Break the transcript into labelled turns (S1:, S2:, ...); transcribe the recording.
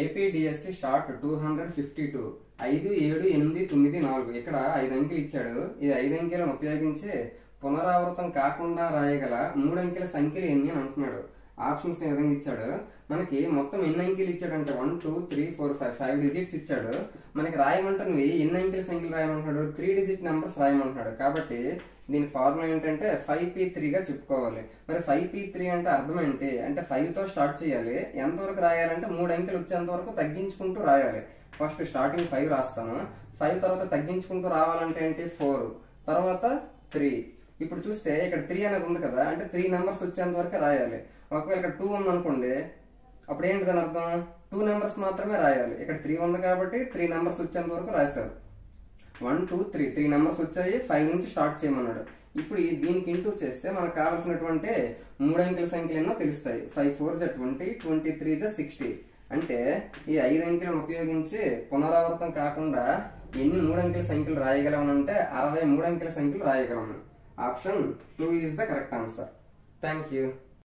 S1: APDSC short 252 5 7 8 9 4 ఇక్కడ 5 అంకెలు ఇచ్చాడు. ఈ 5 అంకెలను ఉపయోగించి పునరావృతం కాకుండా రాయగల 3 అంకెల సంఖ్యలు ఎన్ని అని అంటున్నాడు. ఆప్షన్స్ ఏ విధంగా ఇచ్చాడు. మనకి మొత్తం ఎన్ని అంకెలు ఇచ్చాడంటే 1 2 3 4 5 డిజిట్స్ ఇచ్చాడు. మనకి రాయమంటున్నవి ఎన్ని అంకెల సంఖ్యలు రాయమంటున్నాడు, 3 డిజిట్ నెంబర్స్ రాయమంటున్నాడు. కాబట్టి దీని ఫార్ములా ఏంటంటే 5p3 గా చెప్పుకోవాలి. మరి 5p3 అంటే అర్థం ఏంటి అంటే 5 తో స్టార్ట్ చేయాలి. ఎంతవరకు రాయాలంటే 3 అంకెలు వచ్చేంత వరకు తగ్గించుకుంటూ రాయాలి. ఫస్ట్ స్టార్టింగ్ 5 రాస్తాను. 5 తర్వాత తగ్గించుకుంటూ రావాలంటే ఏంటి 4 తర్వాత 3. ఇప్పుడు చూస్తే ఇక్కడ 3 అనేది ఉంది కదా, అంటే 3 నెంబర్స్ వచ్చేంత వరకు రాయాలి. ఒకవేళ ఇక్కడ 2 ఉంది అనుకోండి, అప్పుడు ఏంటి దాని అర్థం 2 నెంబర్స్ మాత్రమే రాయాలి. ఇక్కడ 3 ఉంది కాబట్టి 3 నెంబర్స్ వచ్చేంత వరకు రాశారు. 1 2 3 నెంబర్స్ వచ్చాయి. 5 నుంచి స్టార్ట్ చేయమన్నాడు. ఇప్పుడు దీనికి ఇంటూ చేస్తే మనకు కావాల్సినటువంటి 3 అంకెల సంఖ్యలు ఎన్నో తెలుస్తాయి. 5 4 20 23 60. అంటే ఈ 5 అంకెలను ఉపయోగించి పునరావృతం కాకుండా ఎన్ని 3 అంకెల సంఖ్యలు రాయగలమనంటే 63 అంకెల సంఖ్యలు రాయగలము. Option 2 is the correct answer. Thank you.